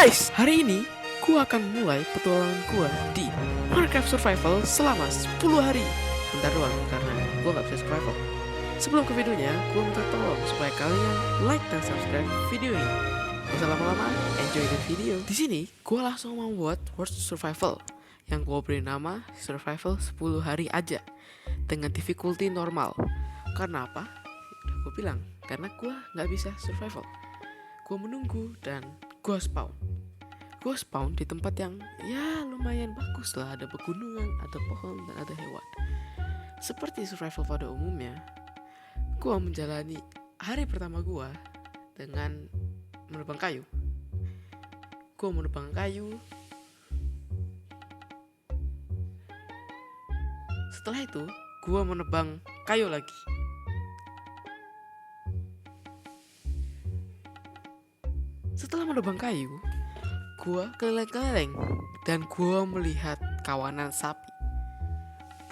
Guys, hari ini gua akan mulai petualangan gua di Minecraft Survival selama 10 hari. Bentar doang karena gua nggak bisa survival. Sebelum ke videonya, gua minta tolong supaya kalian like dan subscribe video ini. Gak usah lama-lama, enjoy the video. Di sini gua langsung membuat World Survival yang gua beri nama Survival 10 hari aja dengan difficulty normal. Karena apa? Udah gua bilang, karena gua nggak bisa survival. Gua menunggu dan gua spawn. Gue spawn di tempat yang ya lumayan bagus lah. Ada pegunungan, ada pohon, dan ada hewan. Seperti survival pada umumnya, gue menjalani hari pertama gue dengan menebang kayu. Gue menebang kayu. Setelah itu, gue menebang kayu lagi. Setelah menebang kayu, gua keliling-keliling dan gua melihat kawanan sapi.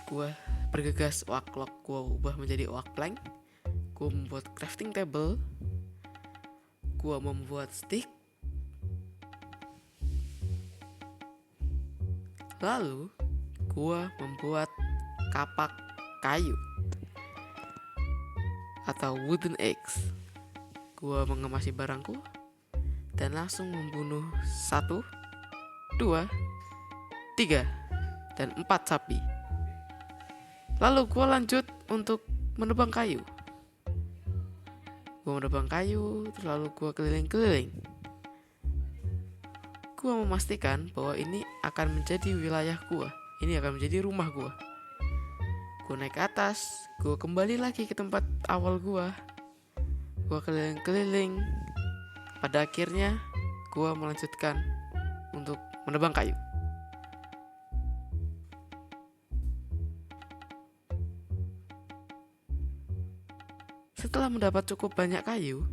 Gua bergegas oak log, gua ubah menjadi oak plank. Gua membuat crafting table. Gua membuat stick. Lalu gua membuat kapak kayu atau wooden eggs. Gua mengemasi barangku dan langsung membunuh 1, 2, 3, dan 4 sapi. Lalu gue lanjut untuk menebang kayu. Gue menebang kayu, lalu gue keliling-keliling. Gue memastikan bahwa ini akan menjadi wilayah gue. Ini akan menjadi rumah gue. Gue naik ke atas, gue kembali lagi ke tempat awal gue. Gue keliling-keliling. Pada akhirnya gue melanjutkan untuk menebang kayu. Setelah mendapat cukup banyak kayu,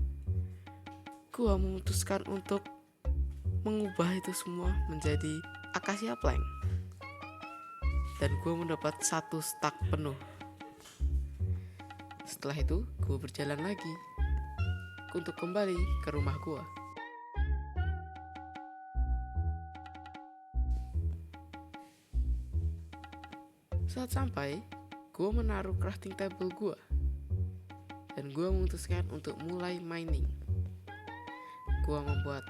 gue memutuskan untuk mengubah itu semua menjadi acacia plank. Dan gue mendapat 1 stack penuh. Setelah itu gue berjalan lagi untuk kembali ke rumah gue. Saat sampai, gue menaruh crafting table gue dan gue memutuskan untuk mulai mining. Gue membuat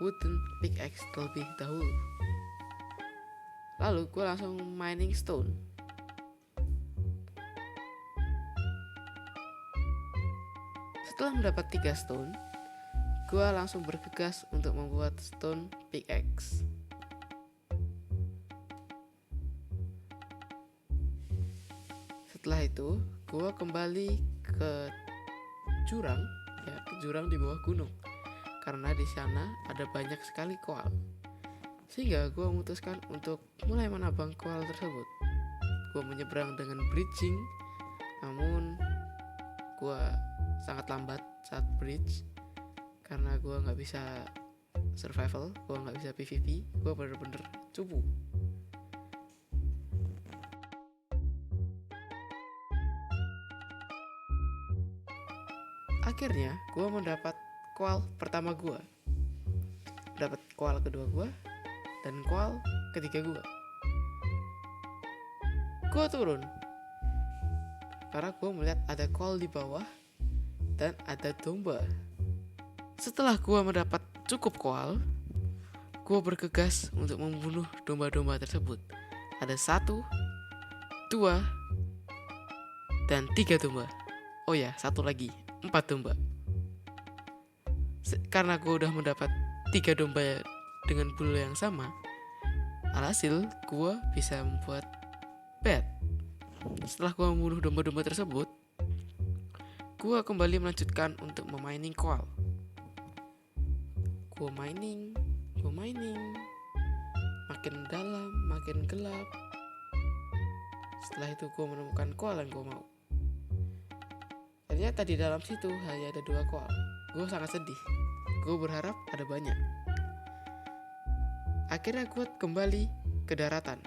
wooden pickaxe terlebih dahulu. Lalu gue langsung mining stone. Setelah mendapat 3 stone, gue langsung bergegas untuk membuat stone pickaxe. Setelah itu, gue kembali ke jurang, ke jurang di bawah gunung, karena di sana ada banyak sekali koal. Sehingga gue memutuskan untuk mulai menabang koal tersebut. Gue menyeberang dengan bridging, namun gue sangat lambat saat bridge karena gue nggak bisa survival, gue nggak bisa PvP, gue bener-bener cupu. Akhirnya gue mendapat koal pertama gue, dapat koal kedua gue, dan koal ketiga gue. Gue turun karena gue melihat ada koal di bawah dan ada domba. Setelah gue mendapat cukup koal, gue bergegas untuk membunuh domba-domba tersebut. Ada 1, 2, dan 3 domba. Oh ya, 1 lagi, 4 domba. Karena gue udah mendapat 3 domba dengan bulu yang sama, alhasil gue bisa membuat bed. Setelah gue membunuh domba-domba tersebut, gue kembali melanjutkan untuk memining koal. Gue mining, makin dalam, makin gelap. Setelah itu gue menemukan koal yang gue mau. Ternyata di dalam situ hanya ada 2 koal. Gue sangat sedih. Gue berharap ada banyak. Akhirnya gue kembali ke daratan.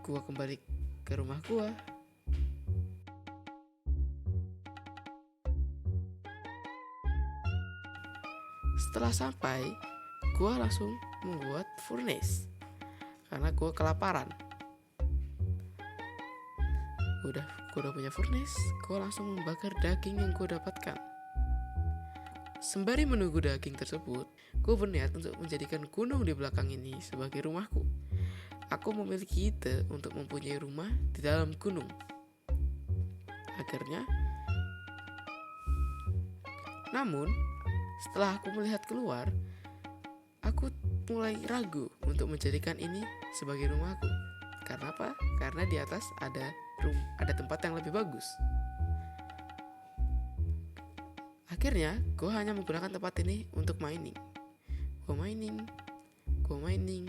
Gue kembali ke rumah gue. Setelah sampai, gue langsung membuat furnace karena gue kelaparan. Gue udah punya furnace, gue langsung membakar daging yang gue dapatkan. Sembari menunggu daging tersebut, gue berniat untuk menjadikan gunung di belakang ini sebagai rumahku. Aku memiliki ide untuk mempunyai rumah di dalam gunung. Namun, setelah aku melihat keluar, aku mulai ragu untuk menjadikan ini sebagai rumahku. Karena apa? Karena di atas ada tempat yang lebih bagus. Akhirnya, gue hanya menggunakan tempat ini untuk mining. Gue mining.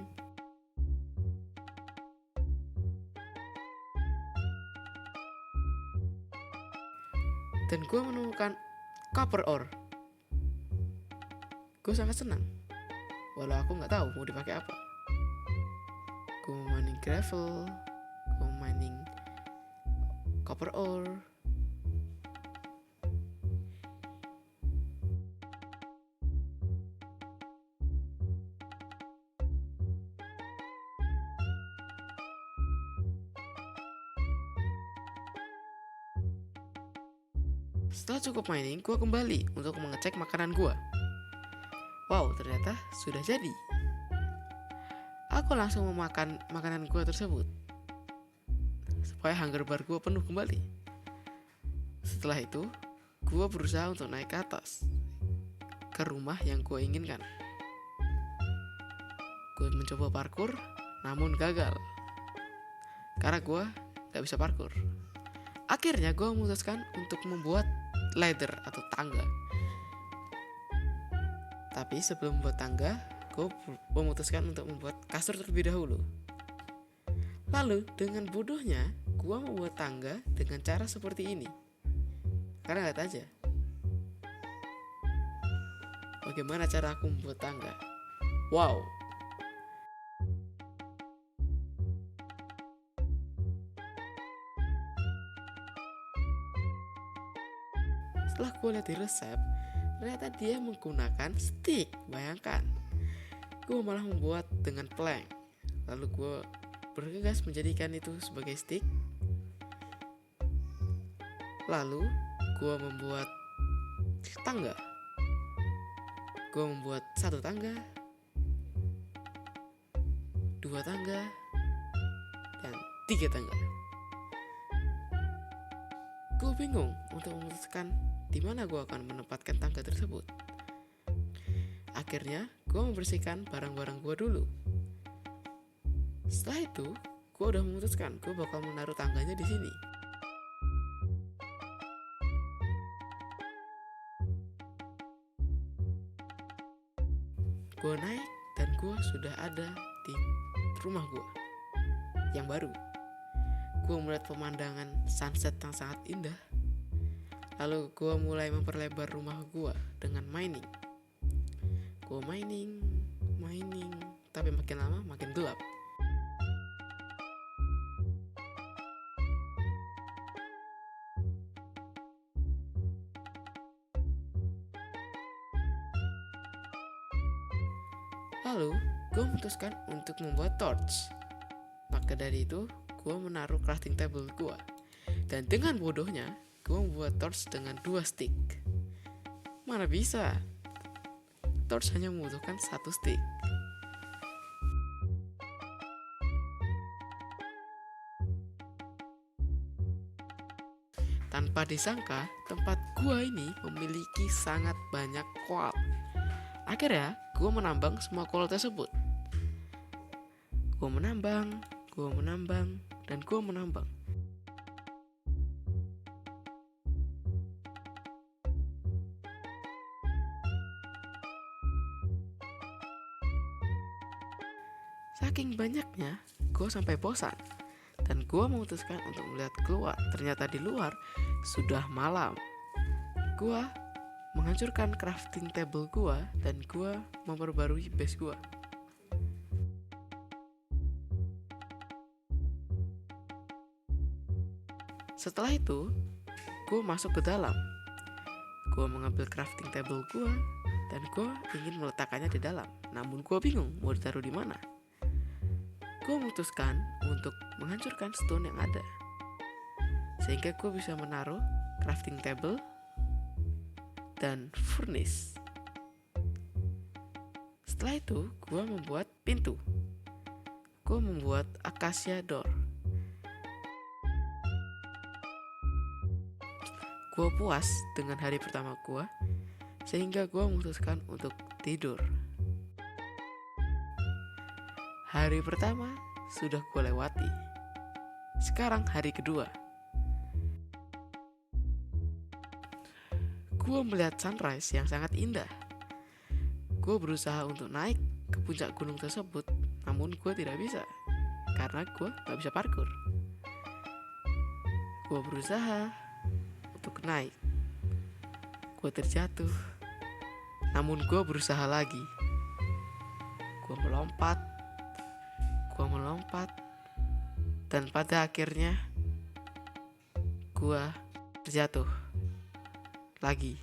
Dan gue menemukan copper ore. Gue sangat senang, walau aku nggak tahu mau dipakai apa. Gue mining gravel, gue mining copper ore. Setelah cukup mining, gue kembali untuk mengecek makanan gue. Wow, ternyata sudah jadi. Aku langsung memakan makanan gue tersebut supaya hunger bar gue penuh kembali. Setelah itu, gue berusaha untuk naik ke atas ke rumah yang gue inginkan. Gue mencoba parkur, namun gagal karena gue gak bisa parkur. Akhirnya gue memutuskan untuk membuat ladder atau tangga. Tapi sebelum membuat tangga, gue memutuskan untuk membuat kasur terlebih dahulu. Lalu dengan bodohnya, gue membuat tangga dengan cara seperti ini. Karena lihat aja bagaimana cara aku membuat tangga. Wow. Setelah gue lihat di resep, ternyata dia menggunakan stick. Bayangkan, gue malah membuat dengan plank. Lalu gue bergegas menjadikan itu sebagai stick. Lalu gue membuat tangga. Gue membuat 1 tangga, 2 tangga, dan 3 tangga. Gue bingung untuk memutuskan di mana gue akan menempatkan tangga tersebut. Akhirnya, gue membersihkan barang-barang gue dulu. Setelah itu, gue udah memutuskan gue bakal menaruh tangganya di sini. Gue naik dan gue sudah ada di rumah gue yang baru. Gue melihat pemandangan sunset yang sangat indah. Lalu gue mulai memperlebar rumah gue dengan mining. Gue mining, tapi makin lama makin gelap. Lalu gue memutuskan untuk membuat torch. Maka dari itu gue menaruh crafting table gue. Dan dengan bodohnya gue membuat torch dengan 2 stick. Mana bisa, torch hanya membutuhkan 1 stick. Tanpa disangka, tempat gua ini memiliki sangat banyak koal. Akhirnya, gua menambang semua koal tersebut. Gua menambang, dan gua menambang. Saking banyaknya, gue sampai bosan. Dan gue memutuskan untuk melihat keluar. Ternyata di luar sudah malam. Gue menghancurkan crafting table gue dan gue memperbarui base gue. Setelah itu, gue masuk ke dalam. Gue mengambil crafting table gue, dan gue ingin meletakkannya di dalam. Namun gue bingung mau ditaruh di mana. Gue memutuskan untuk menghancurkan stone yang ada, sehingga gue bisa menaruh crafting table dan furnace. Setelah itu gue membuat pintu. Gue membuat acacia door. Gue puas dengan hari pertama gue, sehingga gue memutuskan untuk tidur. Hari pertama sudah gue lewati. Sekarang hari kedua. Gue melihat sunrise yang sangat indah. Gue berusaha untuk naik ke puncak gunung tersebut, namun gue tidak bisa karena gue gak bisa parkour. Gue berusaha untuk naik. Gue terjatuh. Namun gue berusaha lagi. Gue melompat. Dan pada akhirnya gue terjatuh lagi.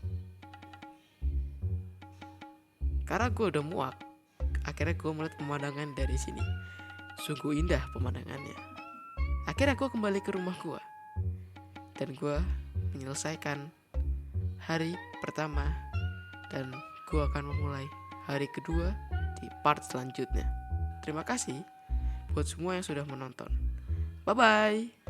Karena gue udah muak, akhirnya gue melihat pemandangan dari sini. Sungguh indah pemandangannya. Akhirnya gue kembali ke rumah gue, dan gue menyelesaikan hari pertama, dan gue akan memulai hari kedua di part selanjutnya. Terima kasih buat semua yang sudah menonton. Bye-bye.